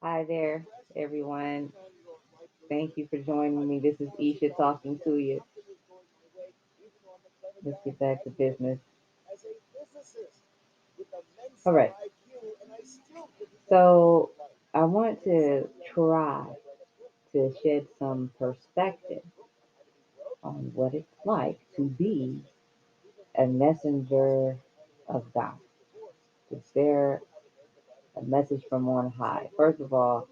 Hi there, everyone. Thank you for joining me. This is Isha talking to you. Let's get back to business. All right. So, I want to try to shed some perspective on what it's like to be a messenger of God. Is there a message from on high? First of all,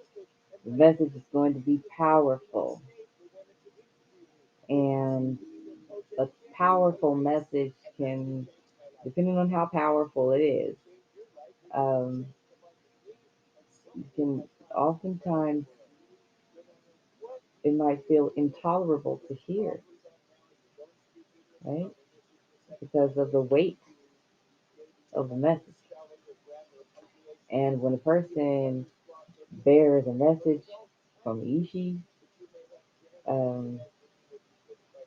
the message is going to be powerful, and a powerful message can, depending on how powerful it is, um, can oftentimes it might feel intolerable to hear, right? Because of the weight of the message. And when a person bears a message from Ishi, um,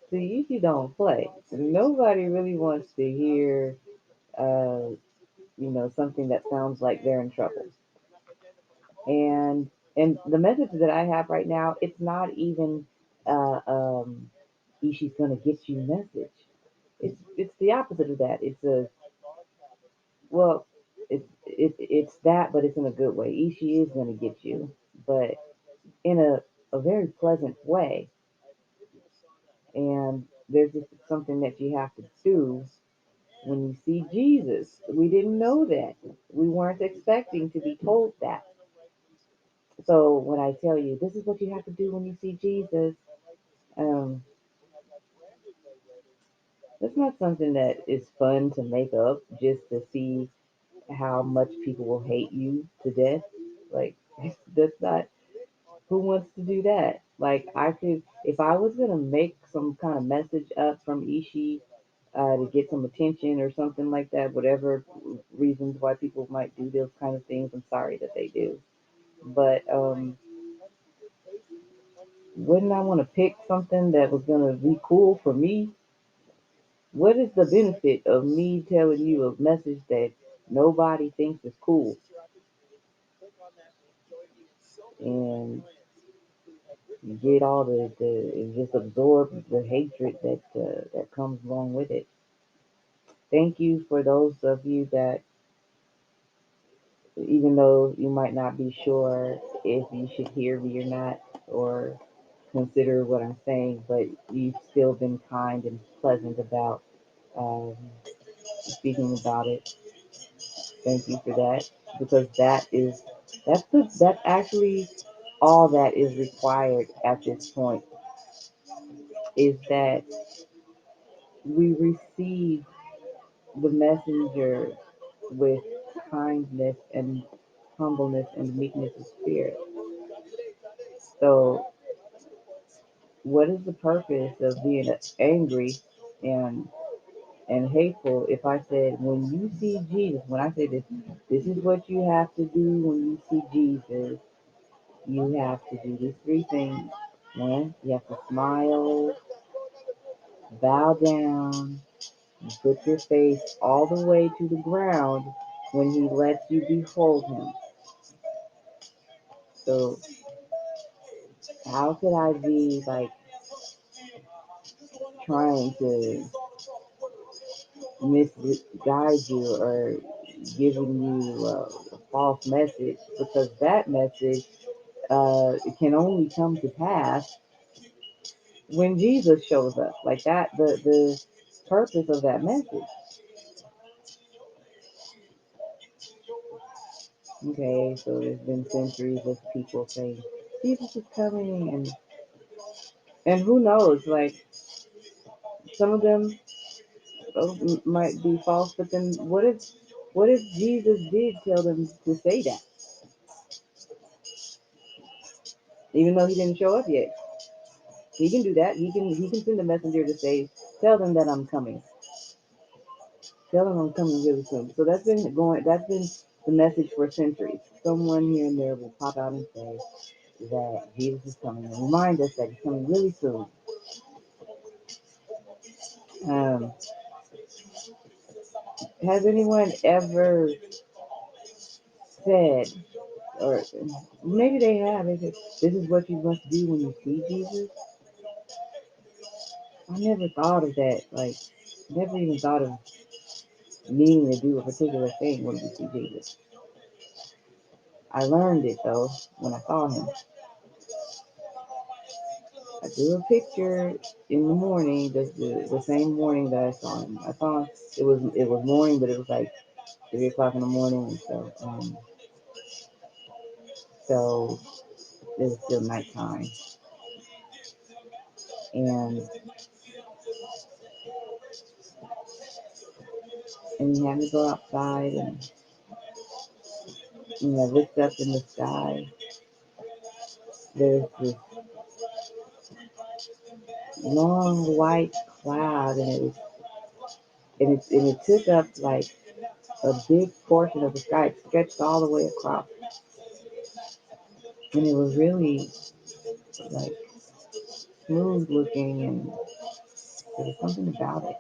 see, Ishi don't play. Nobody really wants to hear, uh, something that sounds like they're in trouble. And the message that I have right now, it's not even uh, um, Ishi's gonna get you message. It's the opposite of that. It's a well, it's that, but it's in a good way. Ishi is gonna get you, but in a very pleasant way. And there's just something that you have to do when you see Jesus. We didn't know that. We weren't expecting to be told that. So when I tell you this is what you have to do when you see Jesus, um, that's not something that is fun to make up just to see how much people will hate you to death. Like that's not, who wants to do that? Like I could, if I was gonna make some kind of message up from Ishi to get some attention or something like that, whatever reasons why people might do those kind of things, I'm sorry that they do. But wouldn't I want to pick something that was gonna be cool for me? What is the benefit of me telling you a message that nobody thinks is cool and you get all the just absorb the hatred that comes along with it? Thank you for those of you that, even though you might not be sure if you should hear me or not, or consider what I'm saying, but you've still been kind and pleasant about um, speaking about it. Thank you for that, because that's actually all that is required at this point, is that we receive the messenger with kindness and humbleness and meekness of spirit. So, what is the purpose of being angry and hateful if I said, when you see Jesus, when I say this, this is what you have to do when you see Jesus. You have to do these three things. One, you have to smile, bow down, and put your face all the way to the ground when he lets you behold him. So how could I be like trying to misguide you or giving you a false message? Because that message it can only come to pass when Jesus shows up. Like that, the purpose of that message. Okay, so there's been centuries of people saying Jesus is coming, and who knows? Like some of them might be false, but then what if Jesus did tell them to say that, even though he didn't show up yet? He can do that. He can send a messenger to say, tell them that I'm coming. Tell them I'm coming really soon. So that's been going. That's been the message for centuries. Someone here and there will pop out and say that Jesus is coming and remind us that he's coming really soon. Um, has anyone ever said or maybe they have. They said, this is what you must do when you see Jesus. I never thought of that. Like, never even thought of needing to do a particular thing when you see Jesus. I learned it though when I saw him. I drew a picture in the morning, the same morning that I saw him. I saw him. It was morning, but it was like 3 o'clock in the morning, and so it was still nighttime, and he had me go outside, and I looked up in the sky. There's this long white cloud, and it took up like a big portion of the sky. It stretched all the way across, and it was really like smooth looking, and there was something about it.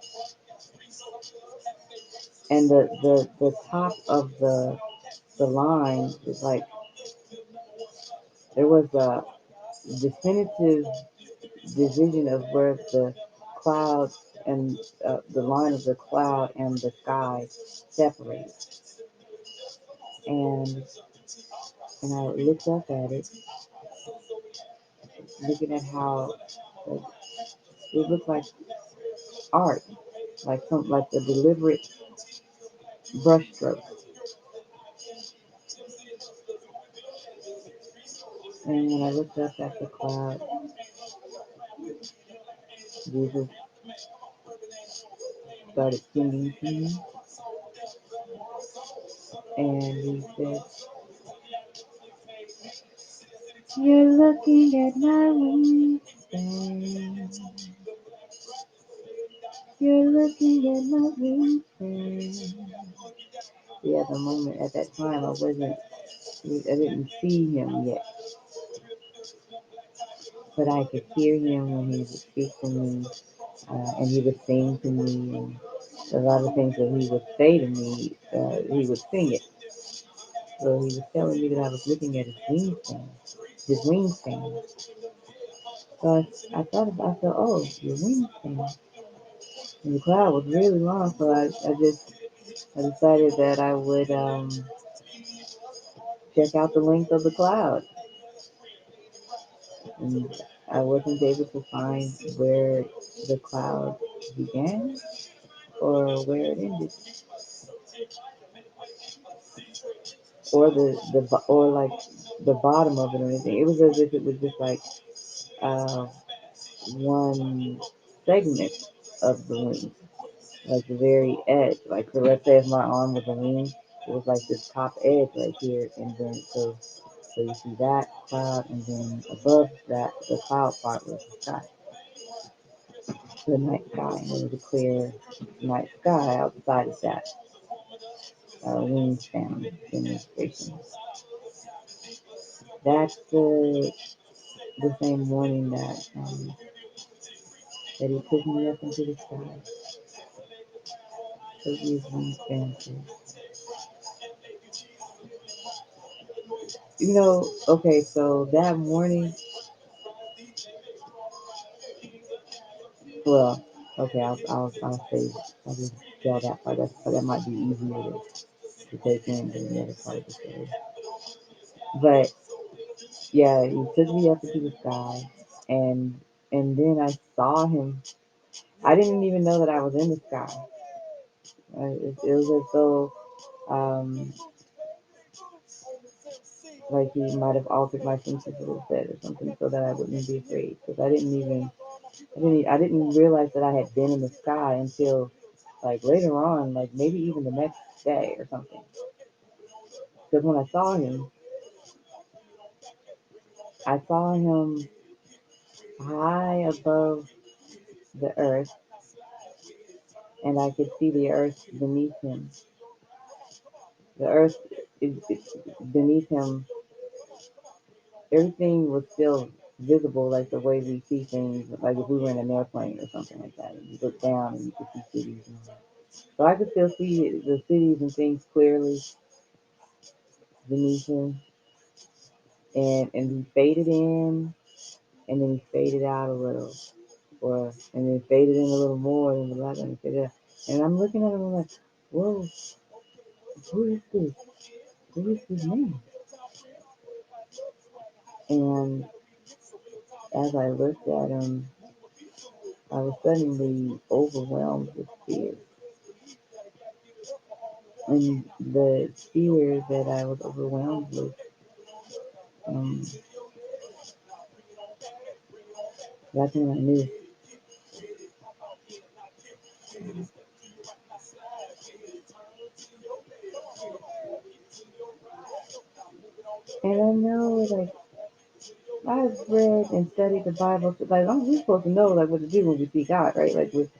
And the top of the line is like there was a definitive division of where the cloud and the line of the cloud and the sky separated. And I looked up at it, looking at how like, it looked like art, like a deliberate brushstroke. And when I looked up at the cloud, Jesus started singing to me, and he said, "You're looking at my wingspan. You're looking at my wingspan." Yeah, the moment at that time I didn't see him yet, but I could hear him when he would speak to me, and he would sing to me, and a lot of things that he would say to me, he would sing it. So he was telling me that I was looking at his wingspan. So I thought, oh, your wingspan. And the cloud was really long, so I decided that I would check out the length of the cloud. And I wasn't able to find where the cloud began or where it ended, or like the bottom of it or anything. It was as if it was just like uh, one segment of the wing, like the very edge. Like, so let's say if my arm was a wing, it was like this top edge right here, and then so you see that cloud, and then above that, the cloud part was the sky, the night sky, and it was a clear night sky outside of that wingspan demonstration. That's the same morning that he took me up into the sky, took me his wingspan too. Okay, so that morning, well, okay, I'll say, I'll just tell that part. That might be easier to take in than the other part of the story. But yeah, he took me up into the sky, and then I saw him. I didn't even know that I was in the sky. It was as though, um, like he might have altered my senses a little bit or something, so that I wouldn't be afraid. Because I didn't realize that I had been in the sky until like later on, like maybe even the next day or something. Because when I saw him high above the earth, and I could see the earth beneath him. The earth is beneath him. Everything was still visible, like the way we see things, like if we were in an airplane or something like that. And you look down and you could see cities. So I could still see the cities and things clearly beneath him. and he faded in, and then he faded out a little, or and then faded in a little more, and the light and faded out. And I'm looking at him, I'm like, whoa, who is this? Who is this man? And as I looked at him, I was suddenly overwhelmed with fear. And the fear that I was overwhelmed with, um, that's when I knew. And I know, like, I've read and studied the Bible. So, like, we're supposed to know, like, what to do when we see God, right? Like, it's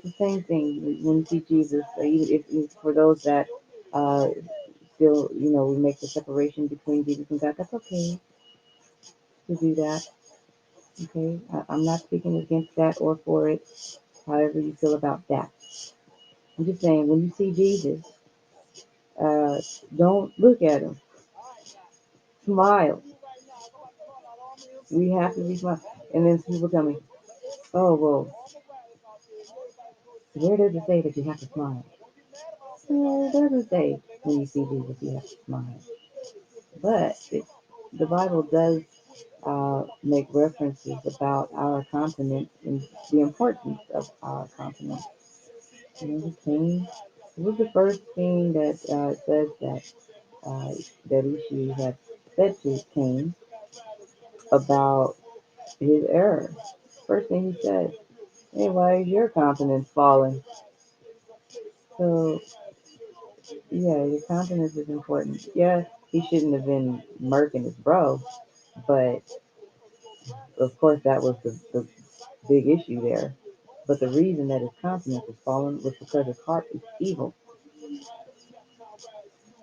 the same thing when we see Jesus. Even if for those that uh, still, we make the separation between Jesus and God. That's okay to do that. Okay, I'm not speaking against that or for it. However you feel about that. I'm just saying, when you see Jesus, uh, don't look at him. Smile. We have to be smile. And then people tell me, "Oh well, where does it say that you have to smile?" Well, it doesn't say when you see Jesus you have to smile, but the Bible does make references about our continence and the importance of our continence. The king, it was the first thing that says uh, that Ishi had said to Cain about his error. First thing he said, "Hey, why is your confidence falling?" So, yeah, your confidence is important. Yeah, he shouldn't have been murking his bro, but of course that was the big issue there. But the reason that his confidence was fallen was because his heart is evil.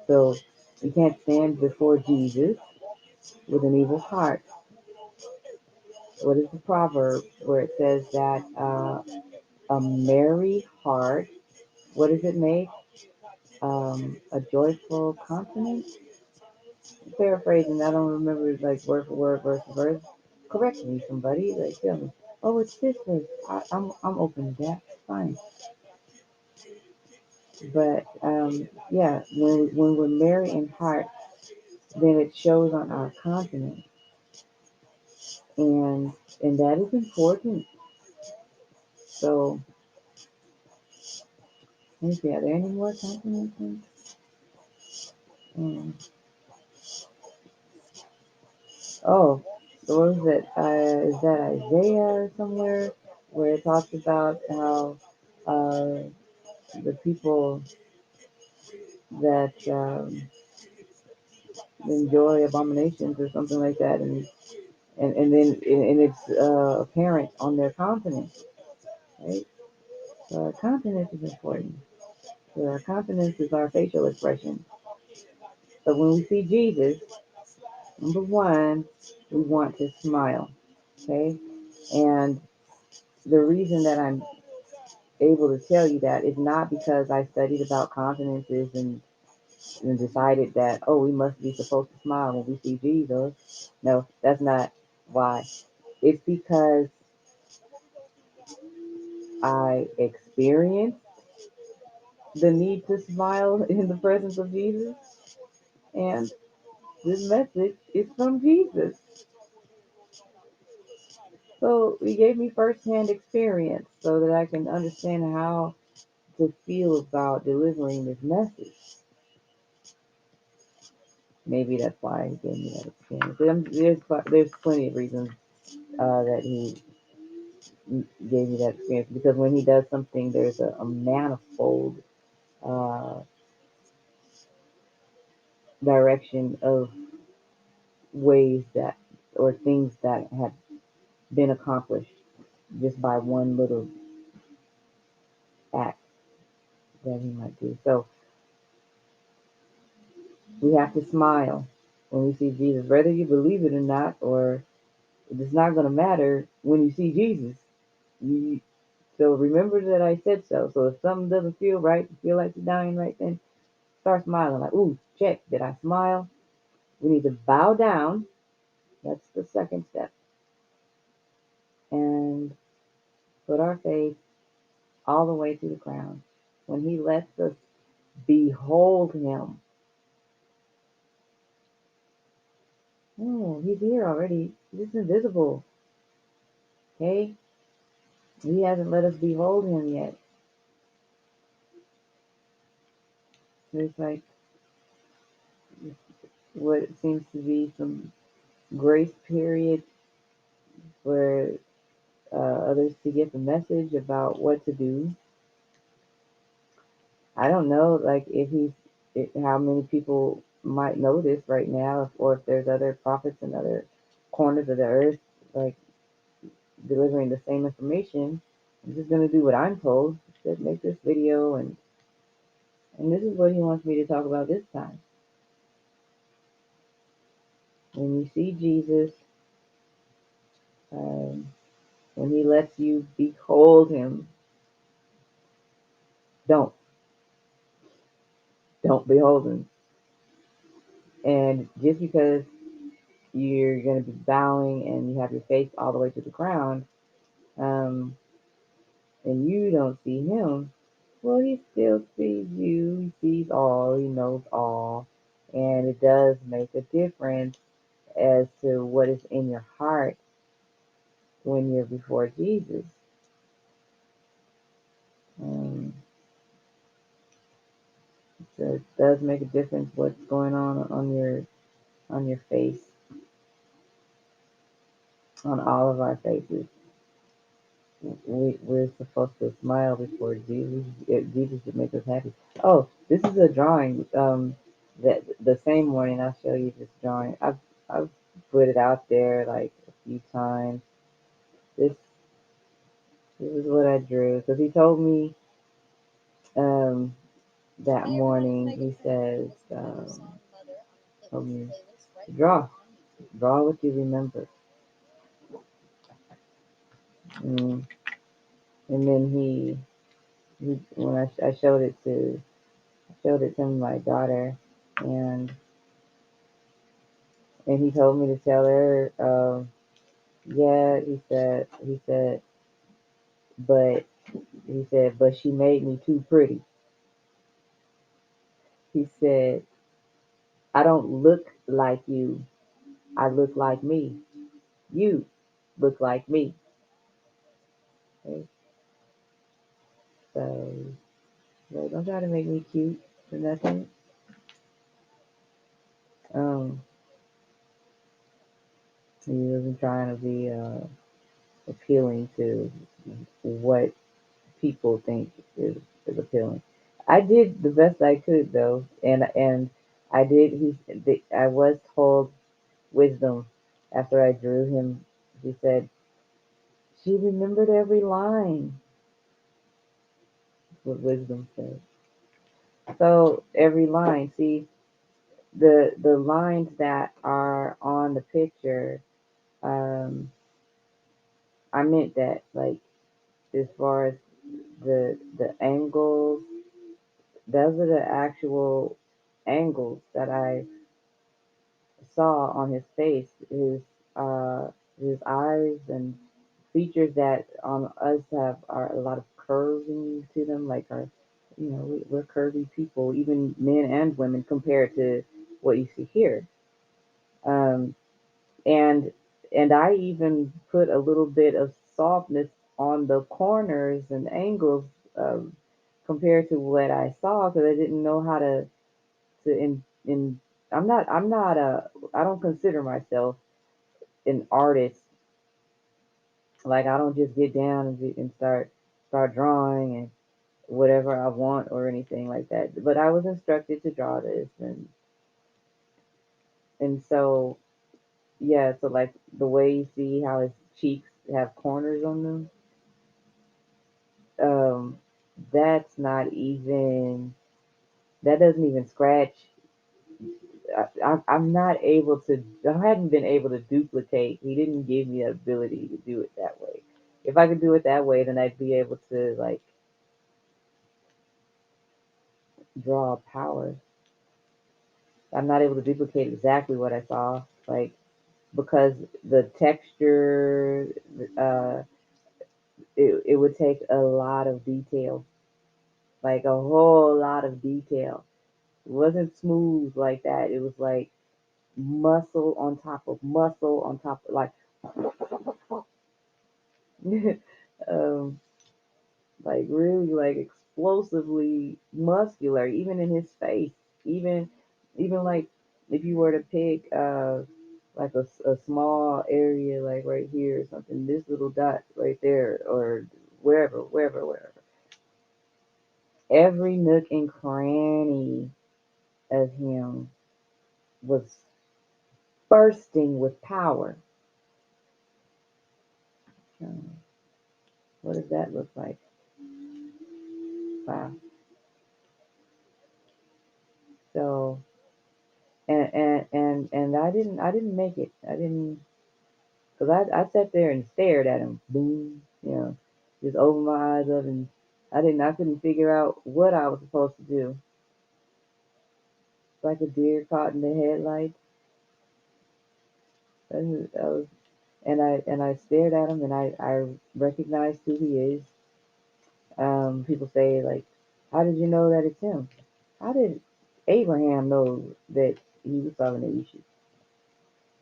So you can't stand before Jesus with an evil heart. What is the proverb where it says that a merry heart, what does it make? A joyful countenance. Paraphrasing, I don't remember like word for word, verse for verse. Correct me, somebody. Like tell me. Oh, it's this way. I'm open to that. Fine. But yeah, when we're merry in heart, then it shows on our countenance, and that is important. So let me see. Are there any more countenances? Um, oh, so what is it? Is that Isaiah or somewhere where it talks about how uh, the people that enjoy abominations or something like that, and then and it's apparent on their countenance, right? So our countenance is important. So our countenance is our facial expression. So when we see Jesus, number one, we want to smile, okay? And the reason that I'm able to tell you that is not because I studied about countenances and decided that, oh, we must be supposed to smile when we see Jesus. No, that's not why. It's because I experienced the need to smile in the presence of Jesus, and this message is from Jesus. So he gave me firsthand experience so that I can understand how to feel about delivering this message. Maybe that's why he gave me that experience. There's plenty of reasons that he gave me that experience, because when he does something, there's a manifold uh, direction of ways that or things that have been accomplished just by one little act that he might do. So we have to smile when we see Jesus, whether you believe it or not, or it's not going to matter when you see Jesus. You, so remember that I said so. So if something doesn't feel right, you feel like you're dying right then, start smiling. Like, ooh, check. Did I smile? We need to bow down. That's the second step. And put our face all the way to the ground. When he lets us behold him, oh, he's here already. He's just invisible. Okay? He hasn't let us behold him yet. There's like what seems to be some grace period for others to get the message about what to do. I don't know, like if how many people might know this right now, or if there's other prophets in other corners of the earth, like delivering the same information. I'm just gonna do what I'm told. Just make this video, and this is what he wants me to talk about this time. When you see Jesus, um, when he lets you behold him, don't don't behold him. And just because you're gonna be bowing and you have your face all the way to the ground, um, and you don't see him, well, he still sees you. He sees all. He knows all, and it does make a difference as to what is in your heart when you're before Jesus. Um, so it does make a difference what's going on your face, on all of our faces. We're supposed to smile before Jesus. Jesus should make us happy. Oh, this is a drawing. That the same morning I'll show you this drawing. I've put it out there like a few times. This this is what I drew because he told me um that morning. He says um, draw what you remember. Mm. And then he when I showed it to my daughter, and he told me to tell her, yeah, but but she made me too pretty. He said, I don't look like you. I look like me. You look like me. Okay? So, don't try to make me cute for nothing. Um, he wasn't trying to be appealing to what people think is appealing. I did the best I could though, and I did. I was told wisdom after I drew him. He said she remembered every line. That's what wisdom said. So every line. See the lines that are on the picture. Um, I meant that like as far as the angles. Those are the actual angles that I saw on his face, his eyes and features that on us have are a lot of curving to them, like our, we're curvy people, even men and women, compared to what you see here. Um, and I even put a little bit of softness on the corners and angles compared to what I saw because I didn't know how to in I'm not a I don't consider myself an artist. Like I don't just get down and start drawing and whatever I want or anything like that. But I was instructed to draw this, and so yeah, so like the way you see how his cheeks have corners on them, um, that's not even that doesn't even scratch. I'm not able to. I hadn't been able to duplicate. He didn't give me the ability to do it that way. If I could do it that way, then I'd be able to like draw power. I'm not able to duplicate exactly what I saw, like because the texture, uh, it would take a lot of detail, like a whole lot of detail. It wasn't smooth like that. It was like muscle on top of muscle on top of like um like really like explosively muscular, even in his face. Even like if you were to pick like a small area like right here or something, this little dot right there or wherever. Every nook and cranny of him was bursting with power. Um, what does that look like? Wow. So and I didn't make it. I didn't because I sat there and stared at him. Boom, just opened my eyes up and I couldn't figure out what I was supposed to do. Like a deer caught in the headlights. I was, and I stared at him and I recognized who he is. People say like, how did you know that it's him? How did Abraham know that he was talking to Isha?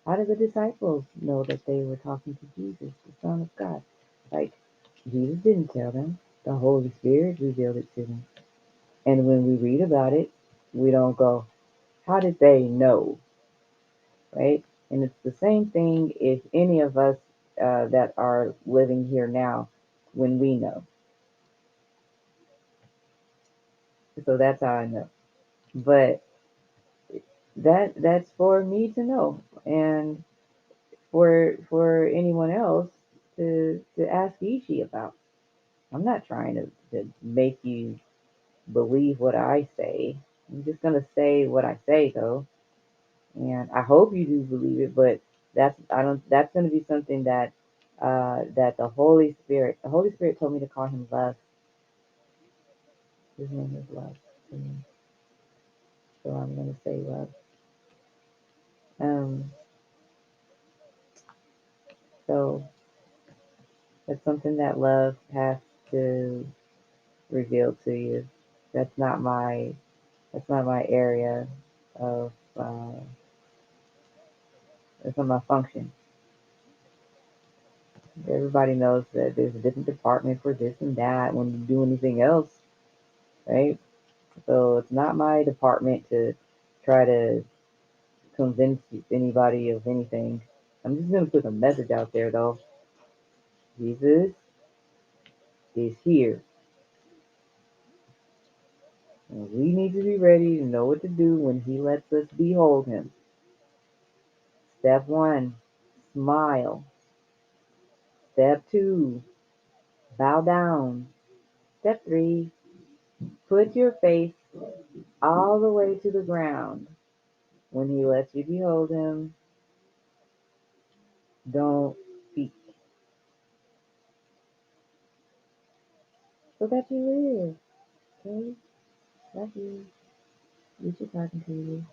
How did the disciples know that they were talking to Jesus, the Son of God? Like, Jesus didn't tell them. The Holy Spirit revealed it to them. And when we read about it, we don't go, how did they know? Right? And it's the same thing if any of us that are living here now, when we know. So that's how I know. But that's for me to know. And for anyone else to ask Ishi about. I'm not trying to make you believe what I say. I'm just gonna say what I say though, and I hope you do believe it. But that's I don't. That's gonna be something that that the Holy Spirit told me to call him love. His name is love to me, so I'm gonna say love. Um, so that's something that love has to reveal to you. That's not my that's not my area of that's not my function. Everybody knows that there's a different department for this and that when you do anything else, right? So it's not my department to try to convince anybody of anything. I'm just gonna put a message out there though. Jesus is here, and we need to be ready to know what to do when He lets us behold Him. Step one, smile. Step two, bow down. Step three, put your face all the way to the ground. When He lets you behold Him, don't speak, so that you live. Okay? Love you. We should talking to you.